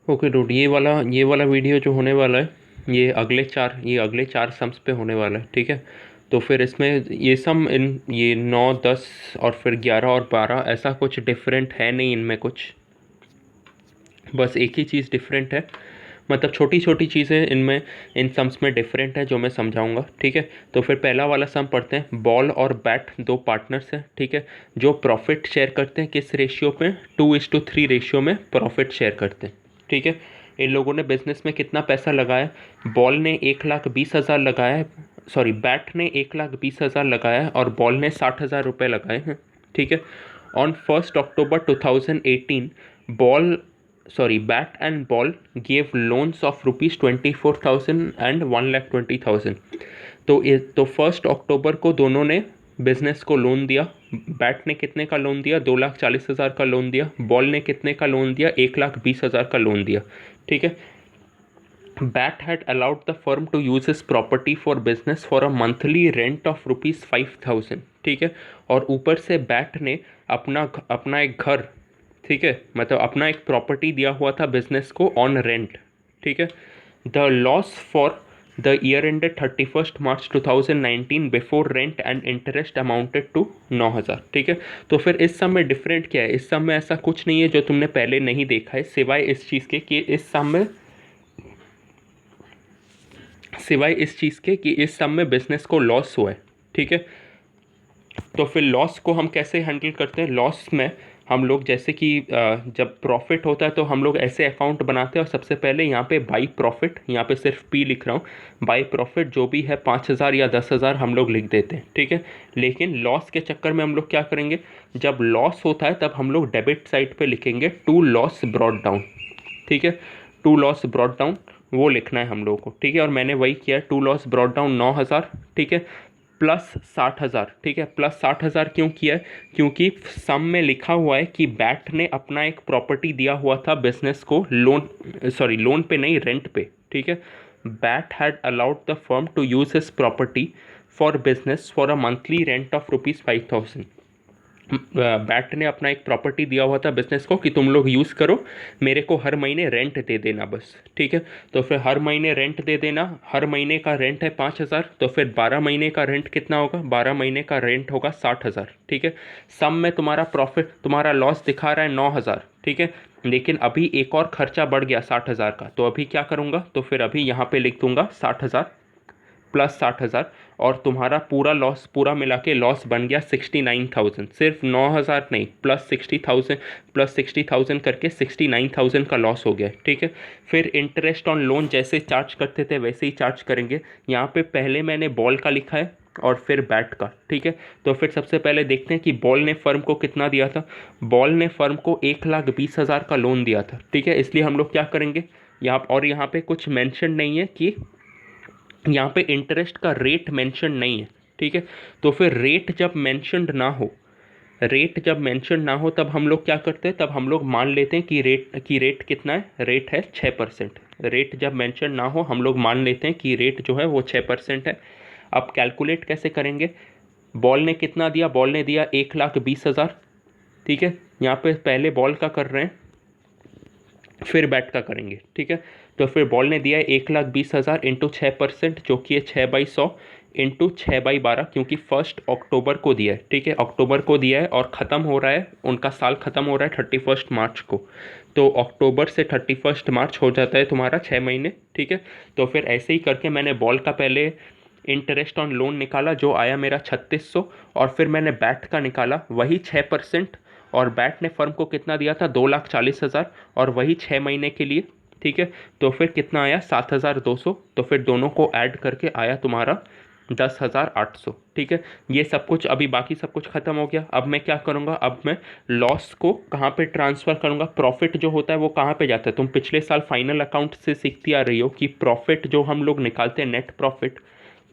Okay dude, ये वाला video जो होने वाला है, ये अगले चार सम्स पे होने वाला है, ठीक है। तो फिर इसमें ये सम इन ये 9, 10 और फिर 11 और 12 ऐसा कुछ डिफरेंट है नहीं इनमें कुछ, बस एक ही चीज़ डिफरेंट है। मतलब छोटी छोटी चीज़ें इनमें इन सम्स में डिफरेंट है जो मैं समझाऊंगा, ठीक है। तो फिर पहला वाला सम पढ़ते हैं। बॉल और बैट दो पार्टनर्स हैं, ठीक है, जो प्रॉफिट शेयर करते हैं किस रेशियो पे, 2:3 रेशियो में प्रॉफिट शेयर करते हैं, ठीक है। इन लोगों ने बिजनेस में कितना पैसा लगाया? बॉल ने 1,20,000 लगाया है, सॉरी बैट ने 1,20,000 लगाया है और बॉल ने 60,000 रुपये लगाए हैं, ठीक है। On 1 October 2018 ball bat and ball gave loans of ₹24,000 and 1,20,000। तो 1 अक्टूबर को दोनों ने बिजनेस को लोन दिया। बैट ने कितने का लोन दिया? 2,40,000 का लोन दिया। बॉल ने कितने का लोन दिया? 1,20,000 का लोन दिया, ठीक है। Bat had allowed the firm to use his property for business for a monthly rent of ₹5,000, ठीक है। और ऊपर से बैट ने अपना एक घर, ठीक है, मतलब अपना एक प्रॉपर्टी दिया हुआ था बिजनेस को ऑन रेंट, ठीक है। The loss for the year ended 31 March 2019 before rent and interest amounted to 9,000, ठीक है। तो फिर इस सम में डिफरेंट क्या है? इस सम में ऐसा कुछ नहीं है जो तुमने पहले नहीं देखा है, सिवाय इस चीज़ के कि इस सम में बिजनेस को लॉस हुआ है, ठीक है। तो फिर लॉस को हम कैसे हैंडल करते हैं? लॉस में हम लोग जैसे कि जब प्रॉफिट होता है तो हम लोग ऐसे अकाउंट बनाते हैं, और सबसे पहले यहाँ पे बाई प्रॉफिट, यहाँ पे सिर्फ पी लिख रहा हूँ, बाई प्रॉफिट जो भी है 5,000 या 10,000 हम लोग लिख देते हैं, ठीक है। लेकिन लॉस के चक्कर में हम लोग क्या करेंगे? जब लॉस होता है तब हम लोग डेबिट साइड पे लिखेंगे टू लॉस ब्रॉट डाउन, ठीक है। टू लॉस ब्रॉट डाउन वो लिखना है हम लोगों को, ठीक है। और मैंने वही किया, टू लॉस ब्रॉट डाउन 9,000, ठीक है, प्लस 60,000, ठीक है। प्लस 60,000 क्यों किया है? क्योंकि सम में लिखा हुआ है कि बैट ने अपना एक प्रॉपर्टी दिया हुआ था बिजनेस को लोन पे नहीं, रेंट पे, ठीक है। Bat had allowed the firm to use his property for business for a monthly rent of ₹5,000। Bat ने अपना एक प्रॉपर्टी दिया हुआ था बिजनेस को कि तुम लोग यूज़ करो, मेरे को हर महीने रेंट दे देना बस, ठीक है। तो फिर हर महीने रेंट दे देना, हर महीने का रेंट है 5,000, तो फिर 12 महीने का रेंट कितना होगा? 12 महीने का रेंट होगा 60,000, ठीक है। सम में तुम्हारा लॉस दिखा रहा है 9,000, ठीक है। लेकिन अभी एक और खर्चा बढ़ गया 60,000 का, तो अभी क्या करूँगा? तो फिर अभी यहाँ पे लिख दूंगा 60,000 प्लस 60,000, और तुम्हारा पूरा मिला के लॉस बन गया 69,000। सिर्फ 9,000 नहीं, प्लस 60,000 करके 69,000 का लॉस हो गया, ठीक है। फिर इंटरेस्ट ऑन लोन जैसे चार्ज करते थे वैसे ही चार्ज करेंगे। यहाँ पे पहले मैंने बॉल का लिखा है और फिर बैट का, ठीक है। तो फिर सबसे पहले देखते हैं कि बॉल ने फर्म को कितना दिया था। बॉल ने फर्म को 1,20,000 का लोन दिया था, ठीक है। इसलिए हम लोग क्या करेंगे, यहाँ पे कुछ मेंशन नहीं है कि यहाँ पे इंटरेस्ट का रेट मेंशन नहीं है, ठीक है। तो फिर रेट जब मेंशन ना हो तब हम लोग क्या करते हैं? तब हम लोग मान लेते हैं कि रेट कितना है? रेट है 6%। रेट जब मेंशन ना हो हम लोग मान लेते हैं कि रेट जो है वो 6% है। अब कैलकुलेट कैसे करेंगे? बॉल ने कितना दिया? बॉल ने दिया 1,20,000, ठीक है। यहाँ पे पहले बॉल का कर रहे हैं, फिर बैट का करेंगे, ठीक है। तो फिर बॉल ने दिया है 1,20,000 इंटू 6%, जो कि है 6/100 इंटू 6/12, क्योंकि 1 अक्टूबर को दिया है, ठीक है। अक्टूबर को दिया है और ख़त्म हो रहा है, उनका साल ख़त्म हो रहा है 31 मार्च को। तो अक्टूबर से 31 मार्च हो जाता है तुम्हारा 6 महीने, ठीक है। तो फिर ऐसे ही करके मैंने बॉल का पहले इंटरेस्ट ऑन लोन निकाला जो आया मेरा 3,600, और फिर मैंने बैट का निकाला वही 6%, और बैट ने फर्म को कितना दिया था? 2,40,000, और वही 6 महीने के लिए, ठीक है। तो फिर कितना आया? 7,200। तो फिर दोनों को ऐड करके आया तुम्हारा 10,800, ठीक है। ये सब कुछ अभी बाकी सब कुछ खत्म हो गया। अब मैं क्या करूँगा? अब मैं लॉस को कहाँ पे ट्रांसफ़र करूँगा? प्रॉफिट जो होता है वो कहाँ पे जाता है? तुम पिछले साल फाइनल अकाउंट से सीखती आ रही हो कि प्रॉफिट जो हम लोग निकालते हैं, नेट प्रॉफिट,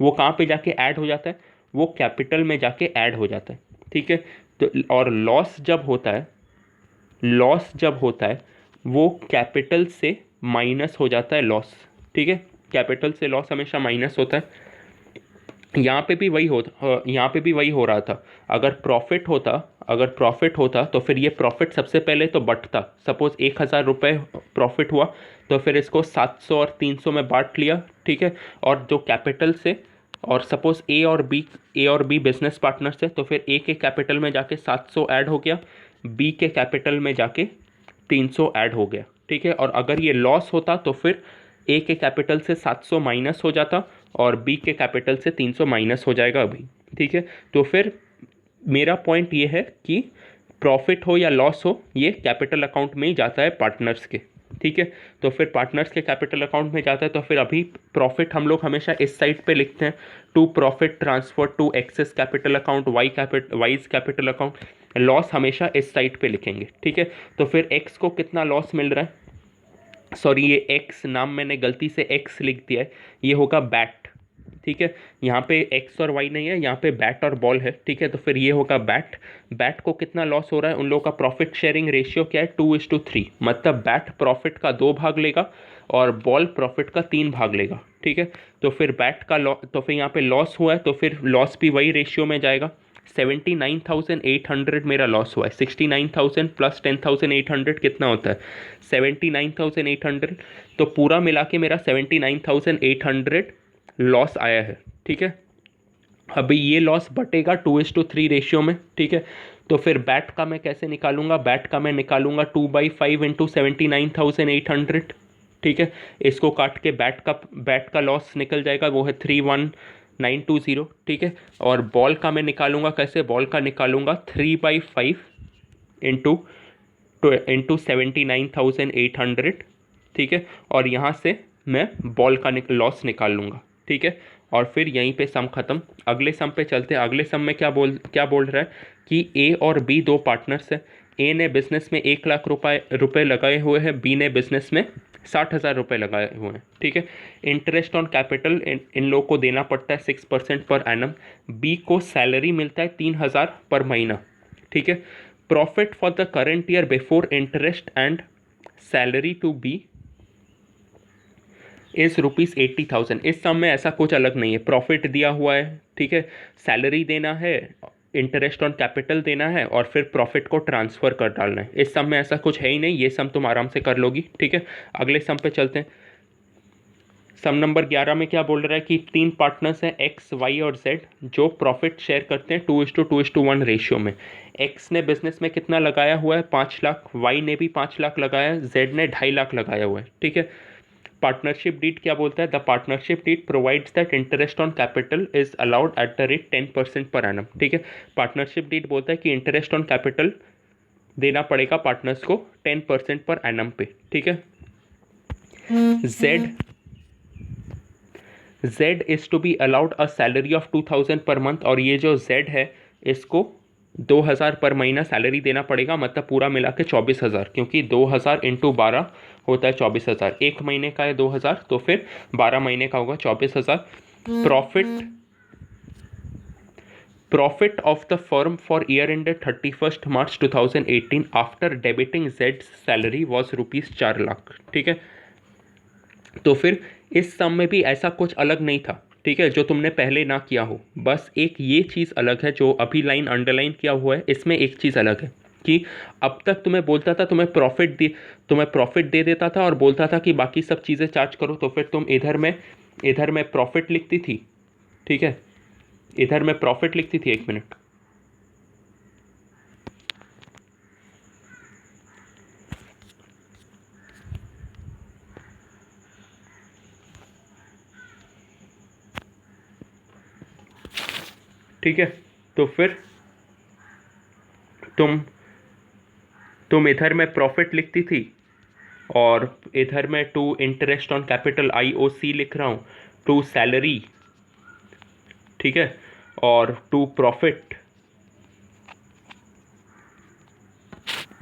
वो कहाँ पे जाके ऐड हो जाता है? वो कैपिटल में जाके ऐड हो जाता है, ठीक है। तो और लॉस जब होता है वो कैपिटल से माइनस हो जाता है लॉस, ठीक है। कैपिटल से लॉस हमेशा माइनस होता है। यहाँ पे भी वही हो रहा था। अगर प्रॉफिट होता तो फिर ये प्रॉफिट सबसे पहले तो बंटता। सपोज 1,000 रुपये प्रॉफिट हुआ तो फिर इसको 700 और 300 में बांट लिया, ठीक है। और जो कैपिटल से, और सपोज ए और बी बिजनेस पार्टनर्स है, तो फिर ए के कैपिटल में जाके 700 ऐड हो गया, बी के कैपिटल में जाके 300 ऐड हो गया, ठीक है। और अगर ये लॉस होता तो फिर ए के कैपिटल से 700 माइनस हो जाता और बी के कैपिटल से 300 माइनस हो जाएगा अभी, ठीक है। तो फिर मेरा पॉइंट ये है कि प्रॉफिट हो या लॉस हो, ये कैपिटल अकाउंट में ही जाता है पार्टनर्स के, ठीक है। तो फिर पार्टनर्स के कैपिटल अकाउंट में जाता है, तो फिर अभी प्रॉफिट हम लोग हमेशा इस साइड पे लिखते हैं, to profit transfer to X's capital account, Y's capital account. Loss हमेशा इस साइड पे लिखेंगे, ठीक है। तो फिर एक्स को कितना लॉस मिल रहा है, सॉरी ये एक्स नाम मैंने गलती से एक्स लिख दिया है, ये होगा बैट, ठीक है। यहाँ पे एक्स और वाई नहीं है, यहाँ पे बैट और बॉल है, ठीक है। तो फिर ये होगा बैट। बैट को कितना लॉस हो रहा है, उन लोगों का प्रॉफिट शेयरिंग रेशियो क्या है, 2:3, मतलब बैट प्रॉफिट का 2 भाग लेगा और बॉल प्रॉफिट का 3 भाग लेगा, ठीक है। तो फिर बैट का तो फिर यहाँ पे लॉस हुआ है, तो फिर लॉस भी वही रेशियो में जाएगा। 79,800 मेरा लॉस हुआ है। 69,000 प्लस 10,800 कितना होता है, 79,800। तो पूरा मिला के मेरा 79,800 लॉस आया है, ठीक है। अभी ये लॉस बटेगा 2:3 रेशियो में, ठीक है। तो फिर बैट का मैं कैसे निकालूंगा, बैट का मैं निकालूंगा 2/5 इंटू 79,800, ठीक है। इसको काट के बैट का लॉस निकल जाएगा, वो है 31920, ठीक है। और बॉल का मैं निकालूंगा कैसे, बॉल का निकालूंगा 3/5 इंटू 79,800, ठीक है। और यहाँ से मैं बॉल का लॉस निकाल लूँगा, ठीक है। और फिर यहीं पे सम खत्म। अगले सम पे चलते हैं। अगले सम में क्या बोल रहा है कि ए और बी दो पार्टनर्स हैं। ए ने बिजनेस में 1,00,000 रुपए लगाए हुए हैं, बी ने बिजनेस में 60,000 रुपये लगाए हुए हैं, ठीक है। इंटरेस्ट ऑन कैपिटल इन लोगों को देना पड़ता है 6% पर एनम। बी को सैलरी मिलता है 3,000 पर महीना, ठीक है। Profit for the current year before interest and salary to be is ₹80,000। इस सम में ऐसा कुछ अलग नहीं है, प्रॉफिट दिया हुआ है, ठीक है, सैलरी देना है, इंटरेस्ट ऑन कैपिटल देना है और फिर प्रॉफिट को ट्रांसफ़र कर डालना है। इस सम में ऐसा कुछ है ही नहीं, ये सम तुम आराम से कर लोगी, ठीक है। अगले सम पे चलते हैं। सम नंबर 11 में क्या बोल रहा है कि 3 पार्टनर्स हैं एक्स, वाई और जेड, जो प्रॉफिट शेयर करते हैं 2:1 रेशियो में। एक्स ने बिजनेस में कितना लगाया हुआ है, 5 लाख, वाई ने भी 5 लाख लगाया है, जेड ने 2.5 लाख लगाया हुआ है, ठीक है। पार्टनरशिप डीड क्या बोलता है, the partnership deed provides that interest on capital is allowed at the rate 10% per annum, ठीक है। पार्टनरशिप डीड बोलता है कि इंटरेस्ट ऑन कैपिटल देना पड़ेगा पार्टनर्स को 10% पर एनम पे, ठीक है। Z is to be allowed a salary of 2,000 per month, और ये जो जेड है इसको 2,000 पर महीना सैलरी देना पड़ेगा, मतलब पूरा मिला के 24,000, क्योंकि 2,000 इंटू 12 होता है 24,000। एक महीने का है 2,000, तो फिर 12 महीने का होगा 24,000। Profit of the firm for year ended 31 March 2018 after debiting Z salary was ₹4 lakh, ठीक है। तो फिर इस सम में भी ऐसा कुछ अलग नहीं था, ठीक है, जो तुमने पहले ना किया हो। बस एक ये चीज़ अलग है, जो अभी लाइन अंडरलाइन किया हुआ है, इसमें एक चीज़ अलग है कि अब तक तुम्हें बोलता था, तुम्हें प्रॉफिट दे देता था और बोलता था कि बाकी सब चीज़ें चार्ज करो, तो फिर तुम इधर में प्रॉफिट लिखती थी, ठीक है, इधर में प्रॉफिट लिखती थी। 1 मिनट, ठीक है। तो फिर तुम इधर में प्रॉफिट लिखती थी और इधर में to interest on capital IOC लिख रहा हूँ, टू सैलरी, ठीक है, और टू प्रॉफिट,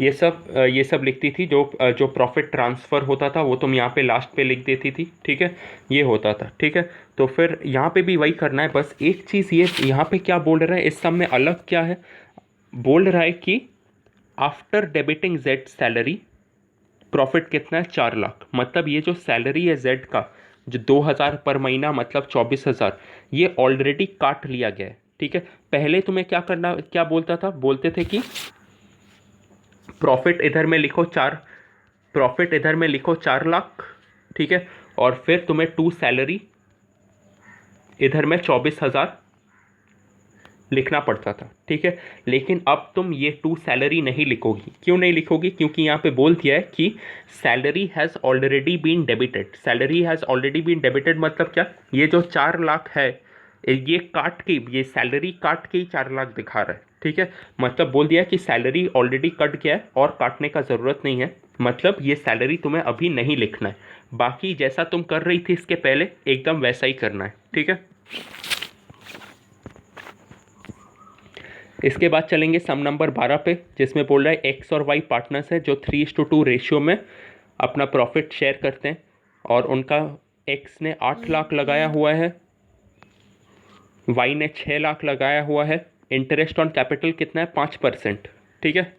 ये सब लिखती थी। जो प्रॉफिट ट्रांसफ़र होता था वो तुम यहाँ पे लास्ट पे लिख देती थी, ठीक है, ये होता था, ठीक है। तो फिर यहाँ पे भी वही करना है। बस एक चीज़ ये यहाँ पे क्या बोल रहा है, इस सब में अलग क्या है, बोल रहा है कि after debiting Z salary profit कितना है, 4 लाख। मतलब ये जो सैलरी है जेड का, जो 2,000 पर महीना, मतलब 24,000, ये ऑलरेडी काट लिया गया है, ठीक है, पहले तुम्हें क्या करना, क्या बोलता था, बोलते थे कि प्रॉफिट इधर में लिखो 4 लाख, ठीक है, और फिर तुम्हें टू सैलरी इधर में 24,000 लिखना पड़ता था, ठीक है। लेकिन अब तुम ये टू सैलरी नहीं लिखोगी। क्यों नहीं लिखोगी? क्योंकि यहाँ पे बोल दिया है कि salary has already been debited. Salary has already been debited मतलब क्या? ये जो 4 लाख है, ये काट के, ये सैलरी काट के ही 4 लाख दिखा रहा है, ठीक है। मतलब बोल दिया कि सैलरी ऑलरेडी कट गया है और काटने का ज़रूरत नहीं है, मतलब ये सैलरी तुम्हें अभी नहीं लिखना है। बाकी जैसा तुम कर रही थी इसके पहले, एकदम वैसा ही करना है, ठीक है। इसके बाद चलेंगे सम नंबर 12 पे, जिसमें बोल रहा है एक्स और वाई पार्टनर्स हैं जो 3:2 रेशियो में अपना प्रॉफिट शेयर करते हैं, और उनका एक्स ने 8 लाख लगाया हुआ है, वाई ने 6 लाख लगाया हुआ है। इंटरेस्ट ऑन कैपिटल कितना है? 5%, ठीक है।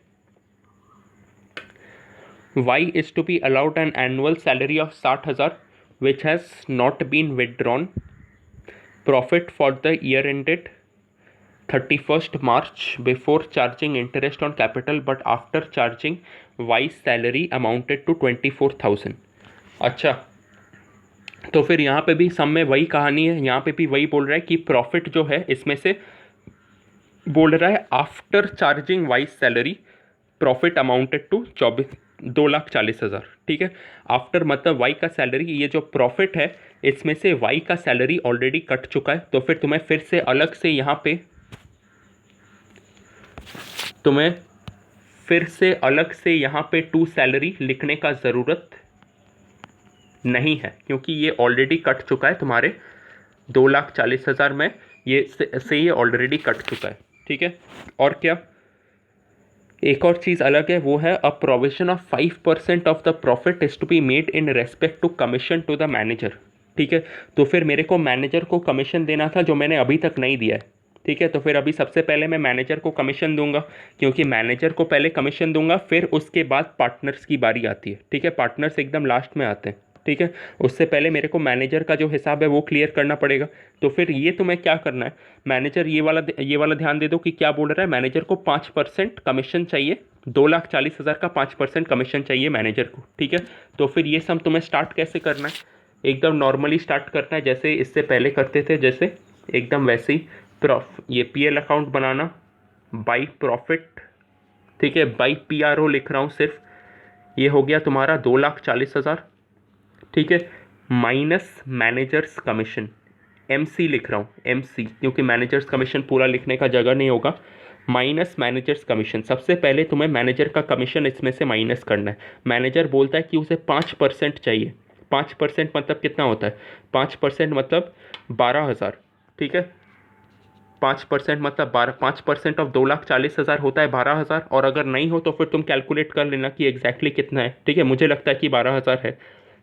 Y is to be allowed an annual salary of 60,000 which has not been withdrawn. Profit for the year ended 31st March before charging interest on capital but after charging Y's salary amounted to 24,000। अच्छा, तो फिर यहाँ पे भी सम में वही कहानी है, यहाँ पे भी वही बोल रहा है कि प्रॉफिट जो है इसमें से बोल रहा है after charging Y's salary profit amounted to 2,40,000, ठीक है। आफ्टर मतलब वाई का सैलरी, ये जो प्रॉफिट है इसमें से वाई का सैलरी ऑलरेडी कट चुका है, तो फिर तुम्हें फिर से अलग से यहाँ पे टू सैलरी लिखने का ज़रूरत नहीं है, क्योंकि ये ऑलरेडी कट चुका है तुम्हारे 2,40,000 में, ये ऑलरेडी कट चुका है, ठीक है। और क्या, एक और चीज़ अलग है, वो है a provision of 5% of the profit is to be made in respect to commission to the manager, ठीक है। तो फिर मेरे को मैनेजर को कमीशन देना था जो मैंने अभी तक नहीं दिया है, ठीक है। तो फिर अभी सबसे पहले मैं मैनेजर को कमीशन दूंगा, क्योंकि मैनेजर को पहले कमीशन दूंगा, फिर उसके बाद पार्टनर्स की बारी आती है, ठीक है। पार्टनर्स एकदम लास्ट में आते हैं, ठीक है। उससे पहले मेरे को मैनेजर का जो हिसाब है वो क्लियर करना पड़ेगा। तो फिर ये तुम्हें क्या करना है, मैनेजर ये वाला ध्यान दे दो कि क्या बोल रहा है। मैनेजर को 5% कमीशन चाहिए, 2,40,000 का 5% कमीशन चाहिए मैनेजर को, ठीक है। तो फिर ये सम तुम्हें स्टार्ट कैसे करना है? एकदम नॉर्मली स्टार्ट करना है, जैसे इससे पहले करते थे, जैसे एकदम वैसे ही ये PL account banana by profit, ठीक है, बाई पीआरओ लिख रहा हूँ सिर्फ। ये हो गया तुम्हारा 2,40,000, ठीक है, माइनस मैनेजर्स कमीशन, एमसी लिख रहा हूँ, एमसी, क्योंकि मैनेजर्स कमीशन पूरा लिखने का जगह नहीं होगा। माइनस मैनेजर्स कमीशन, सबसे पहले तुम्हें मैनेजर का कमीशन इसमें से माइनस करना है। मैनेजर बोलता है कि उसे 5% चाहिए। 5% मतलब कितना होता है? 5% मतलब 12,000, ठीक है। 5% मतलब 5% ऑफ 2,40,000 होता है 12,000, और अगर नहीं हो तो फिर तुम कैलकुलेट कर लेना कि एग्जैक्टली कितना है, ठीक है। मुझे लगता है कि 12,000 है,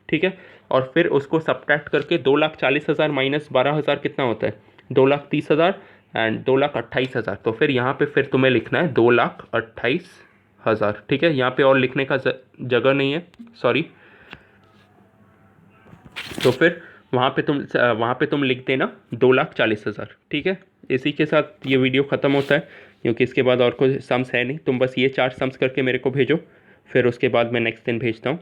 ठीक है। और फिर उसको सब्ट्रैक्ट करके 2,40,000 माइनस 12,000 कितना होता है? 2,30,000 एंड 2,28,000। तो फिर यहाँ पे फिर तुम्हें लिखना है 2,28,000, ठीक है। यहाँ पे और लिखने का जगह नहीं है, सॉरी। तो फिर वहाँ पे तुम लिख देना 2,40,000, ठीक है। इसी के साथ ये वीडियो ख़त्म होता है, क्योंकि इसके बाद और कोई सम्स है नहीं। तुम बस ये 4 सम्स करके मेरे को भेजो, फिर उसके बाद मैं नेक्स्ट दिन भेजता हूँ।